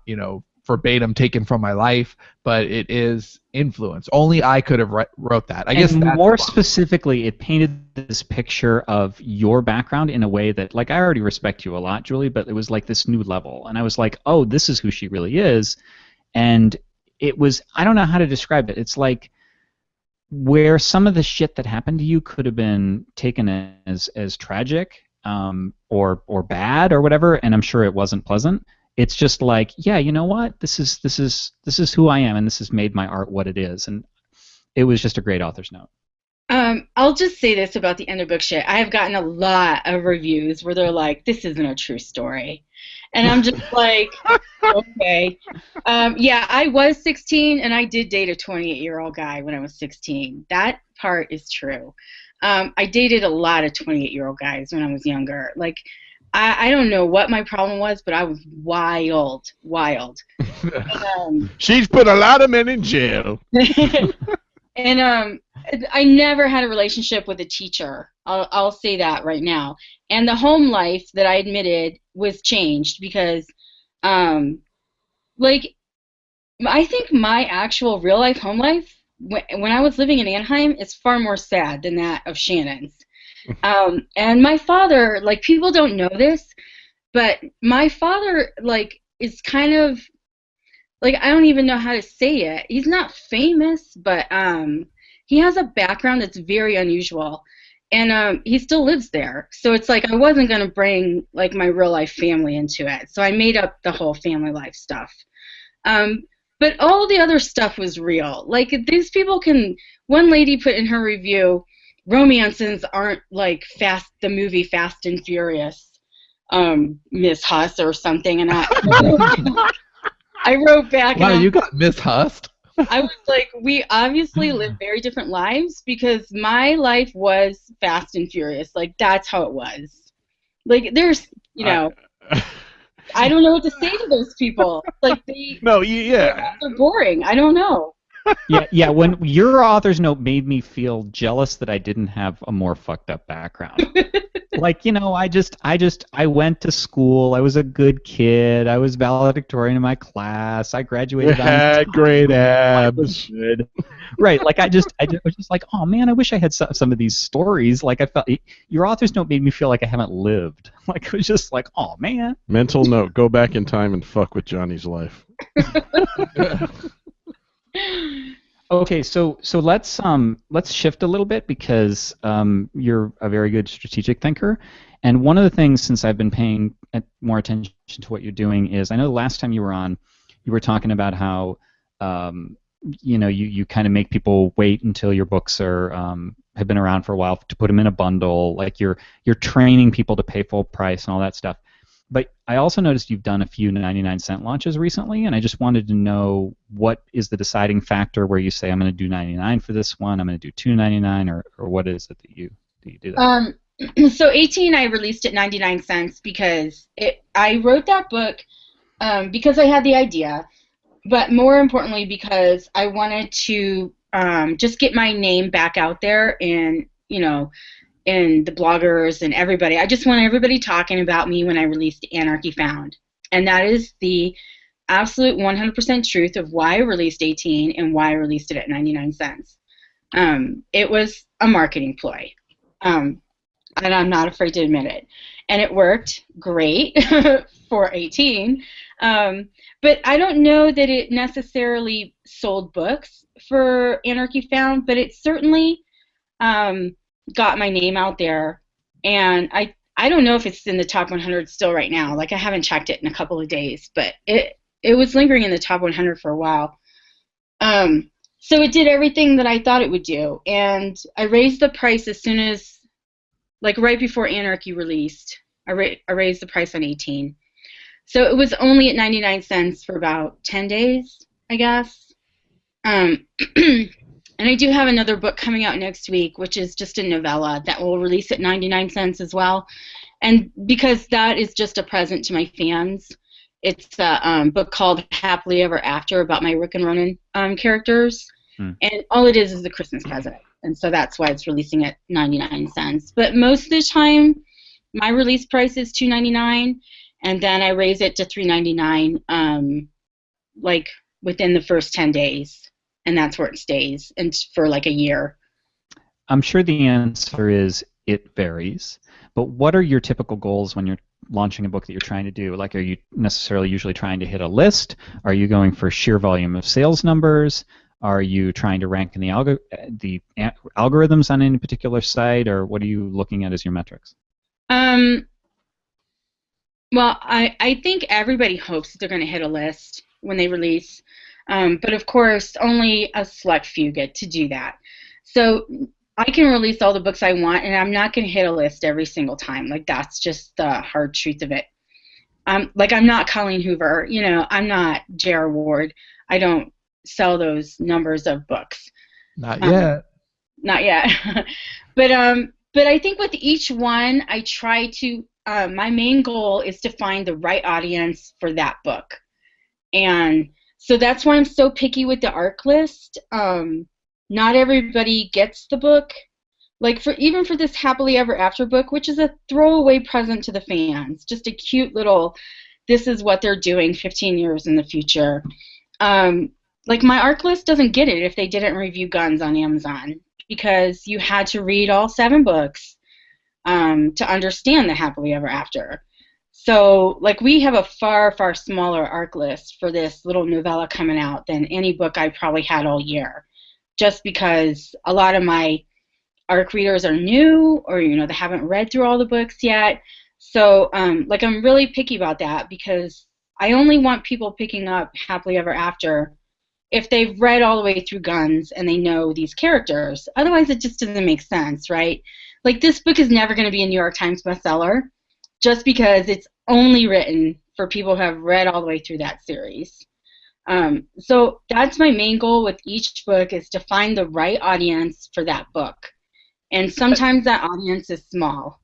verbatim taken from my life, but it is influence. Only I could have wrote that. I guess more specifically, it painted this picture of your background in a way that, like, I already respect you a lot, Julie, but it was like this new level, and I was like, oh, this is who she really is, and it was, I don't know how to describe it. It's like where some of the shit that happened to you could have been taken as tragic or bad or whatever, and I'm sure it wasn't pleasant. It's just like, yeah, you know what? This is who I am, and this has made my art what it is, and it was just a great author's note. I'll just say this about the end of book shit. I have gotten a lot of reviews where they're like, "This isn't a true story," and I'm just like, okay. Yeah, I was 16, and I did date a 28-year-old guy when I was 16. That part is true. I dated a lot of 28-year-old guys when I was younger. Like, I don't know what my problem was, but I was wild. And, she's put a lot of men in jail. And I never had a relationship with a teacher. I'll say that right now. And the home life that I admitted was changed because, like, I think my actual real life home life when I was living in Anaheim is far more sad than that of Shannon's. And my father, like, people don't know this, but my father, like, is kind of, like, I don't even know how to say it. He's not famous, but he has a background that's very unusual, and he still lives there. So it's like I wasn't going to bring, like, my real life family into it. So I made up the whole family life stuff. But all the other stuff was real. Like, these people can, one lady put in her review, romances aren't like the movie Fast and Furious, Miss Huss or something, and I wrote back. Wow, you got Miss Huss? I was like, we obviously live very different lives because my life was fast and furious. Like, that's how it was. Like, there's, I, I don't know what to say to those people. Like, no, their yeah. lives are boring. I don't know. Yeah. When your author's note made me feel jealous that I didn't have a more fucked up background. Like, I went to school. I was a good kid. I was valedictorian in my class. I You graduated on had time. great Life was abs. good. Right. Like, I was just like, oh man, I wish I had some of these stories. Like, I felt your author's note made me feel like I haven't lived. Like, it was just like, oh man. Mental note: go back in time and fuck with Johnny's life. Okay, so let's shift a little bit because you're a very good strategic thinker, and one of the things since I've been paying more attention to what you're doing is I know the last time you were on, you were talking about how you kind of make people wait until your books are have been around for a while to put them in a bundle, like you're training people to pay full price and all that stuff. But I also noticed you've done a few 99-cent launches recently, and I just wanted to know what is the deciding factor where you say I'm going to do 99 for this one, I'm going to do 2.99, or what is it that you do that? So 18, I released at 99 cents because I wrote that book because I had the idea, but more importantly because I wanted to just get my name back out there and and the bloggers and everybody. I just want everybody talking about me when I released Anarchy Found. And that is the absolute 100% truth of why I released 18 and why I released it at 99 cents. It was a marketing ploy. And I'm not afraid to admit it. And it worked great for 18. But I don't know that it necessarily sold books for Anarchy Found, but it certainly got my name out there, and I don't know if it's in the top 100 still right now. Like, I haven't checked it in a couple of days, but it was lingering in the top 100 for a while. So it did everything that I thought it would do, and I raised the price as soon as, like, right before Anarchy released. I raised the price on 18. So it was only at 99 cents for about 10 days, I guess. And I do have another book coming out next week, which is just a novella that will release at 99 cents as well. And because that is just a present to my fans, it's a book called Happily Ever After about my Rick and Ronan characters. And all it is a Christmas present. And so that's why it's releasing at 99 cents. But most of the time, my release price is $2.99, and then I raise it to $3.99 like within the first 10 days. And that's where it stays, and for like a year. I'm sure the answer is it varies, but what are your typical goals when you're launching a book that you're trying to do? Like, are you necessarily usually trying to hit a list? Are you going for sheer volume of sales numbers? Are you trying to rank in the algorithms on any particular site, or what are you looking at as your metrics? Well, I think everybody hopes that they're going to hit a list when they release. But of course, only a select few get to do that. So I can release all the books I want, and I'm not going to hit a list every single time. Like, that's just the hard truth of it. Like, I'm not Colleen Hoover. I'm not J.R. Ward. I don't sell those numbers of books. Not yet. Not yet. But I think with each one, I try to. My main goal is to find the right audience for that book, and so that's why I'm so picky with the ARC list. Not everybody gets the book. Like, even for this Happily Ever After book, which is a throwaway present to the fans, just a cute little, this is what they're doing 15 years in the future. Like, my ARC list doesn't get it if they didn't review Guns on Amazon, because you had to read all 7 books to understand the Happily Ever After. So, like, we have a far, far smaller ARC list for this little novella coming out than any book I probably had all year, just because a lot of my ARC readers are new, or, they haven't read through all the books yet. So, like, I'm really picky about that, because I only want people picking up Happily Ever After if they've read all the way through Guns and they know these characters. Otherwise, it just doesn't make sense, right? Like, this book is never going to be a New York Times bestseller, just because it's only written for people who have read all the way through that series. So that's my main goal with each book, is to find the right audience for that book. And sometimes that audience is small.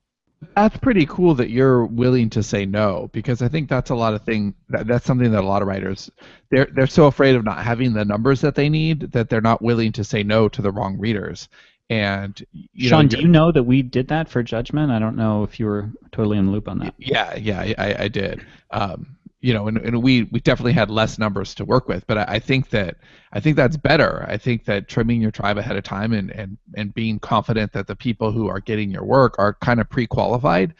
That's pretty cool that you're willing to say no, because I think that's a lot of that's something that a lot of writers, they're so afraid of not having the numbers that they need that they're not willing to say no to the wrong readers. And Sean, do you know that we did that for Judgment? I don't know if you were totally in the loop on that. Yeah, I did. And we definitely had less numbers to work with, but I think that's better. I think that trimming your tribe ahead of time and being confident that the people who are getting your work are kind of pre-qualified,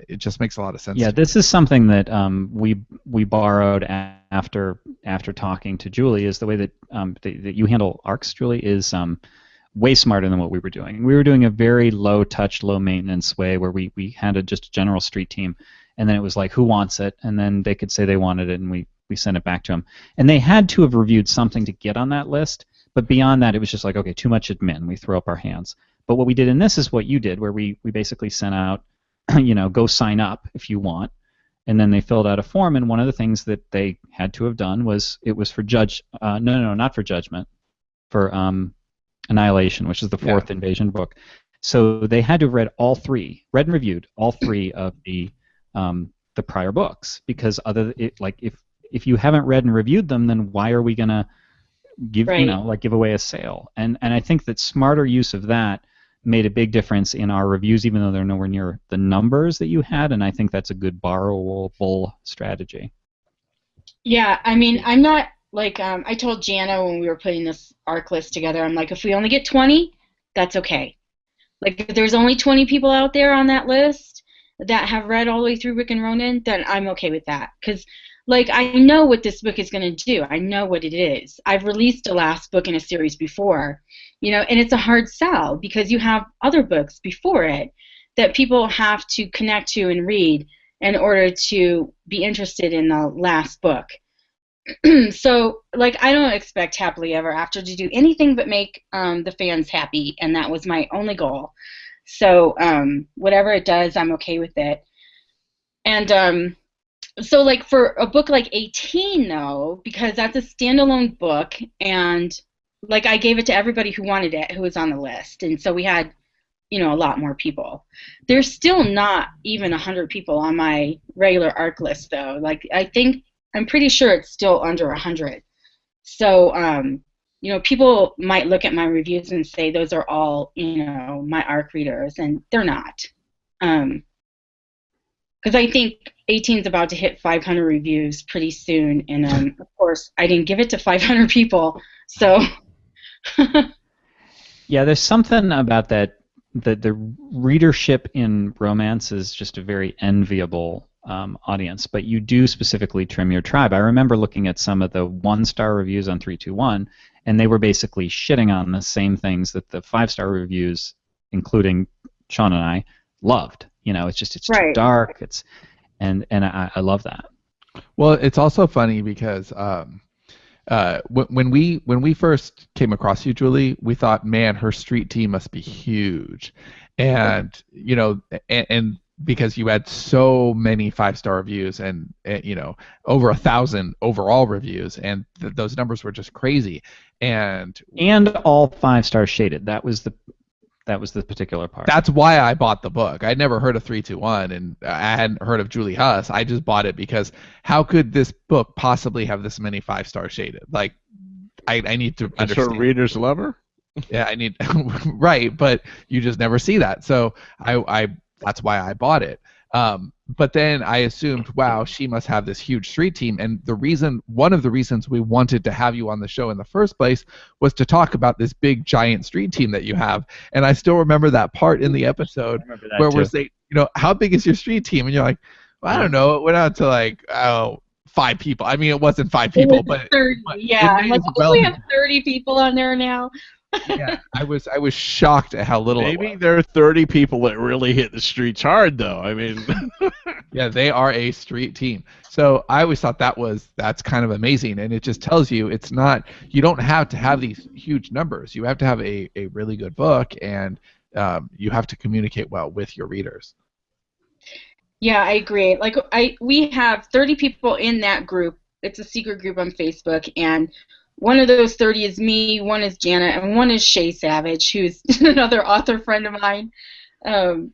it just makes a lot of sense. Yeah, this is something that we borrowed after talking to Julie. Is the way that that you handle arcs, Julie, is way smarter than what we were doing. We were doing a very low touch, low maintenance way where we had just a general street team, and then it was like, who wants it? And then they could say they wanted it, and we sent it back to them. And they had to have reviewed something to get on that list, but beyond that, it was just like, okay, too much admin. We throw up our hands. But what we did in this is what you did, where we basically sent out, go sign up if you want, and then they filled out a form, and one of the things that they had to have done was, it was for not for Judgment, for Annihilation, which is the fourth Invasion book. So they had to have read and reviewed all three of the prior books, because if you haven't read and reviewed them, then why are we gonna give give away a sale? And I think that smarter use of that made a big difference in our reviews, even though they're nowhere near the numbers that you had. And I think that's a good borrowable strategy. Yeah, I mean, I'm not I told Jana when we were putting this arc list together, I'm like, if we only get 20, that's okay. Like, if there's only 20 people out there on that list that have read all the way through Rick and Ronan, then I'm okay with that. Because, I know what this book is going to do. I know what it is. I've released a last book in a series before, and it's a hard sell because you have other books before it that people have to connect to and read in order to be interested in the last book. So, I don't expect Happily Ever After to do anything but make the fans happy, and that was my only goal. So, whatever it does, I'm okay with it. And so, for a book like 18, though, because that's a standalone book, and, I gave it to everybody who wanted it, who was on the list, and so we had, a lot more people. There's still not even 100 people on my regular arc list, though. I'm pretty sure it's still under 100. So, people might look at my reviews and say those are all, my ARC readers, and they're not. Because I think 18 is about to hit 500 reviews pretty soon, and of course, I didn't give it to 500 people, so. Yeah, there's something about that. The readership in romance is just a very enviable audience, but you do specifically trim your tribe. I remember looking at some of the 1-star reviews on 321, and they were basically shitting on the same things that the 5-star reviews, including Sean and I, loved. It's too dark. And I love that. Well, it's also funny because when we first came across you, Julie, we thought, man, her street team must be huge, and and because you had so many 5-star reviews and over 1,000 overall reviews, and those numbers were just crazy, and all 5-star shaded. That was the particular part. That's why I bought the book. I'd never heard of 321, and I hadn't heard of Julie Huss. I just bought it because how could this book possibly have this many 5-star shaded? I need to understand. So readers love her? Yeah, I need right, but you just never see that. So I that's why I bought it. But then I assumed, wow, she must have this huge street team. And one of the reasons we wanted to have you on the show in the first place was to talk about this big, giant street team that you have. And I still remember that part in the episode where we're saying, how big is your street team? And you're like, well, I don't know. It went out to 5 people. I mean, it wasn't 5 people, but 30. Yeah, I'm like, we have 30 people on there now. Yeah, I was shocked at how little. Maybe there are 30 people that really hit the streets hard, though. I mean, yeah, they are a street team. So I always thought that's kind of amazing, and it just tells you you don't have to have these huge numbers. You have to have a really good book, and you have to communicate well with your readers. Yeah, I agree. We have 30 people in that group it's a secret group on Facebook, and one of those 30 is me, one is Janet, and one is Shay Savage, who's another author friend of mine.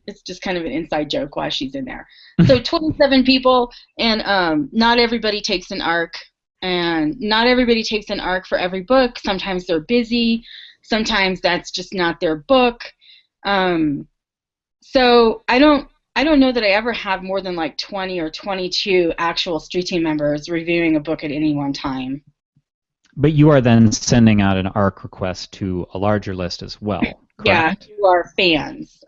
It's just kind of an inside joke why she's in there. So 27 people, and not everybody takes an arc, and not everybody takes an arc for every book. Sometimes they're busy, sometimes that's just not their book. So I don't know that I ever have more than like 20 or 22 actual street team members reviewing a book at any one time. But you are then sending out an ARC request to a larger list as well, correct? Yeah, you are fans.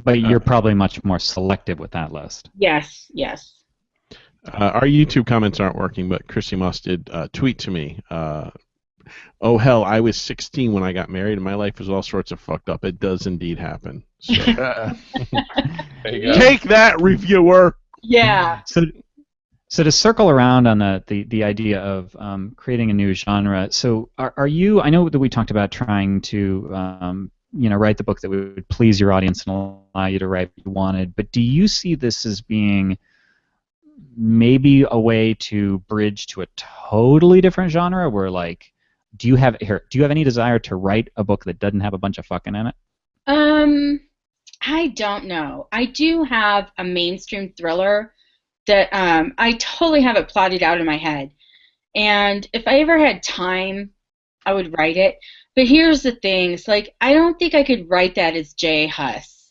But you're probably much more selective with that list. Yes, yes. Our YouTube comments aren't working, but Chrissy Moss did tweet to me. Oh, hell, I was 16 when I got married, and my life was all sorts of fucked up. It does indeed happen. So. There you go. Take that, reviewer! Yeah. So to circle around on the idea of creating a new genre, so are you, I know that we talked about trying to write the book that would please your audience and allow you to write what you wanted, but do you see this as being maybe a way to bridge to a totally different genre where, like, do you have any desire to write a book that doesn't have a bunch of fucking in it? I don't know. I do have a mainstream thriller that I totally have it plotted out in my head. And if I ever had time, I would write it. But here's the thing. It's like, I don't think I could write that as J. Huss.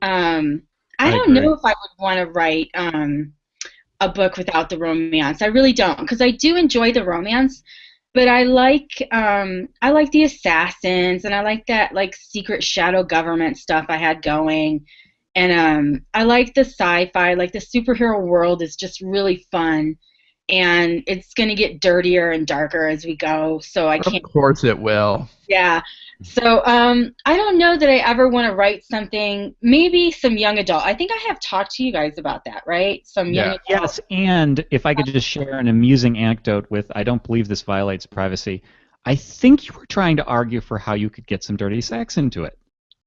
I don't know if I would want to write a book without the romance. I really don't, because I do enjoy the romance, but I like the assassins, and I like that like secret shadow government stuff I had going, and I like the sci-fi. Like the superhero world is just really fun, and it's gonna get dirtier and darker as we go. So I can't. Of course it will. Yeah. So I don't know that I ever want to write something. Maybe some young adult. I think I have talked to you guys about that, right? Some young adult. Yes, and if I could just share an amusing anecdote with, I don't believe this violates privacy. I think you were trying to argue for how you could get some dirty sex into it.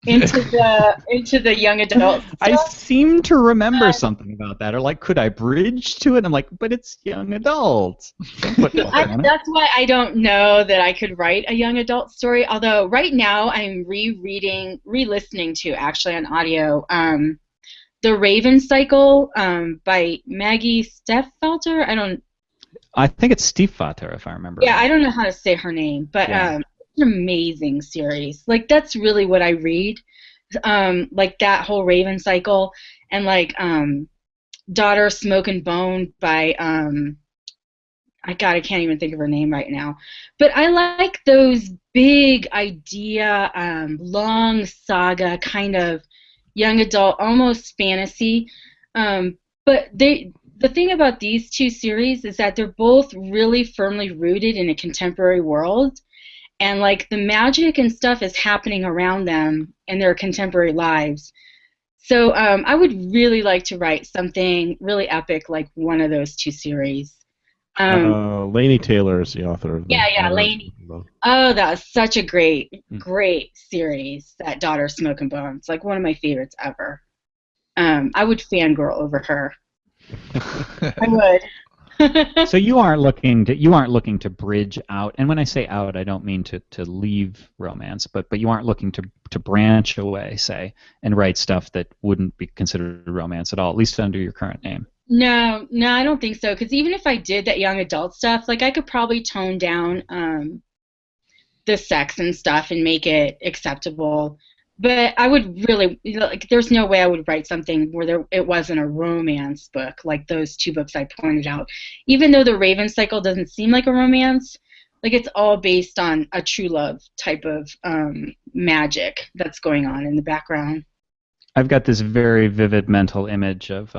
Into the young adult stuff. I seem to remember something about that, or like, could I bridge to it? I'm like, but it's young adults. That's why I don't know that I could write a young adult story. Although right now I'm re-listening to actually on audio, The Raven Cycle by Maggie Stiefvater. I think it's Stiefvater, if I remember. Yeah, I don't know how to say her name, but yeah. It's an amazing series. Like that's really what I read. Like that whole Raven Cycle, and like Daughter Smoke and Bone by I can't even think of her name right now. But I like those big idea, long saga kind of young adult, almost fantasy. But the thing about these two series is that they're both really firmly rooted in a contemporary world. And like the magic and stuff is happening around them in their contemporary lives. So I would really like to write something really epic like one of those two series. Laini Taylor is the author of that. Yeah, Laini. Oh, that was such a great series, that Daughter Smoke and Bone. It's like one of my favorites ever. I would fangirl over her. I would. So you aren't looking to bridge out, and when I say out, I don't mean to leave romance, but you aren't looking to branch away, say, and write stuff that wouldn't be considered romance at all, at least under your current name. No, I don't think so. Because even if I did that young adult stuff, like I could probably tone down the sex and stuff and make it acceptable. But I would really, like, there's no way I would write something where it wasn't a romance book like those two books I pointed out. Even though The Raven Cycle doesn't seem like a romance, like it's all based on a true love type of magic that's going on in the background. I've got this very vivid mental image of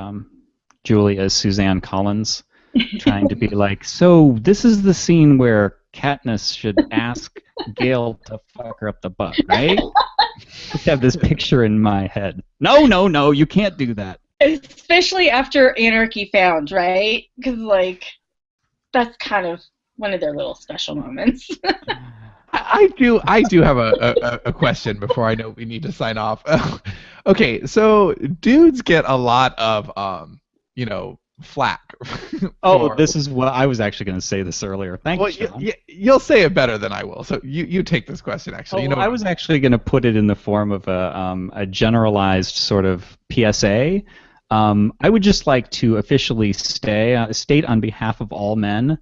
Julie as Suzanne Collins trying to be like, so this is the scene where Katniss should ask Gale to fuck her up the butt, right? Just have this picture in my head. No, you can't do that. Especially after Anarchy Found, right? Because, like, that's kind of one of their little special moments. I do have a question before I know we need to sign off. Okay, so dudes get a lot of, flack. Oh, this is what I was actually going to say this earlier. Thank you, Sean. You'll say it better than I will. So you take this question, actually. I was actually going to put it in the form of a generalized sort of PSA. I would just like to officially state on behalf of all men,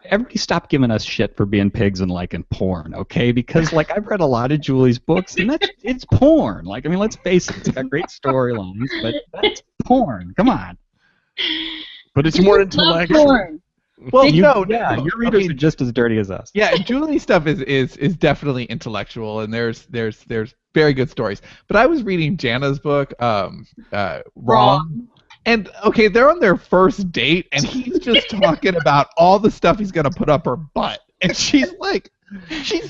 everybody stop giving us shit for being pigs and liking porn, okay? Because like I've read a lot of Julie's books, and it's porn. Like, I mean, let's face it, it's got great storylines, but that's porn. Come on. But it's more intellectual. Porn. Well, your readers are just as dirty as us. Yeah, Julie's stuff is definitely intellectual, and there's very good stories. But I was reading Jana's book, Wrong. And, okay, they're on their first date, and he's just talking about all the stuff he's going to put up her butt. And she's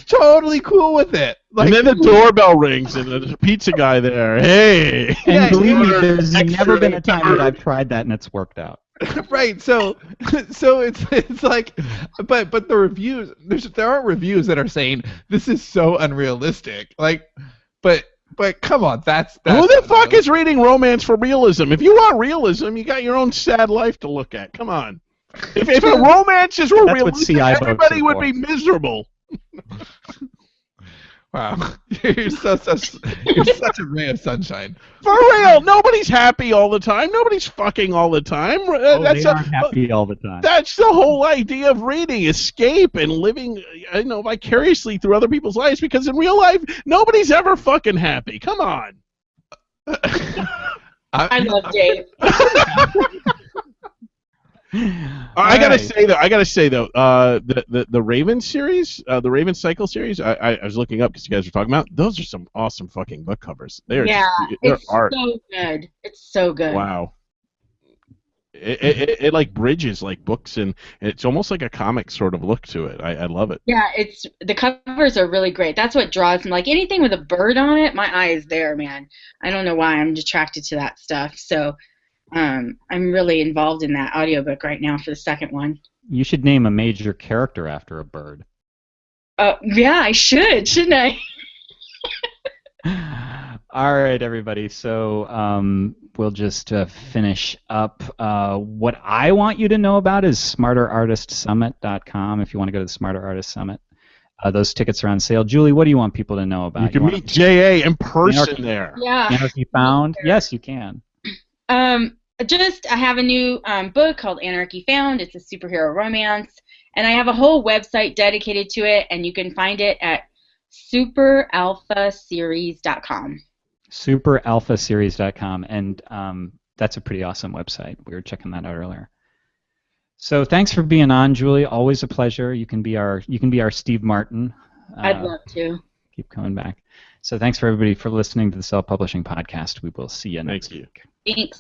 totally cool with it. Like, and then the doorbell rings, and there's a pizza guy there. Hey! And believe me, there's never been a time that I've tried that and it's worked out. Right, so it's like, but the reviews, there aren't reviews that are saying, this is so unrealistic. Like, but come on, that's who the fuck is reading romance for realism? If you want realism, you got your own sad life to look at. Come on. If a romances were realistic, everybody would be miserable. Wow, you're such a ray of sunshine. For real, nobody's happy all the time. Nobody's fucking all the time. They aren't happy all the time. That's the whole idea of reading: escape and living, vicariously through other people's lives. Because in real life, nobody's ever fucking happy. Come on. I love Dave. I gotta say though, the Raven series, the Raven Cycle series, I was looking up because you guys were talking about. Those are some awesome fucking book covers. They're art. So good. It's so good. Wow. It like bridges like books, and it's almost like a comic sort of look to it. I love it. Yeah, the covers are really great. That's what draws me. Like anything with a bird on it, my eye is there, man. I don't know why I'm attracted to that stuff. So. I'm really involved in that audiobook right now for the second one. You should name a major character after a bird. Yeah, I should, shouldn't I? All right, everybody. So we'll just finish up. What I want you to know about is smarterartistsummit.com if you want to go to the Smarter Artist Summit. Those tickets are on sale. Julie, what do you want people to know about? You can meet J.A. in person there. Yeah. Anarchy Found? Yes, you can. I have a new book called Anarchy Found. It's a superhero romance, and I have a whole website dedicated to it, and you can find it at superalphaseries.com. Superalphaseries.com, and that's a pretty awesome website. We were checking that out earlier. So thanks for being on, Julie. Always a pleasure. You can be our Steve Martin. I'd love to. Keep coming back. So thanks for everybody for listening to the Self Publishing Podcast. We will see you next week. Thanks.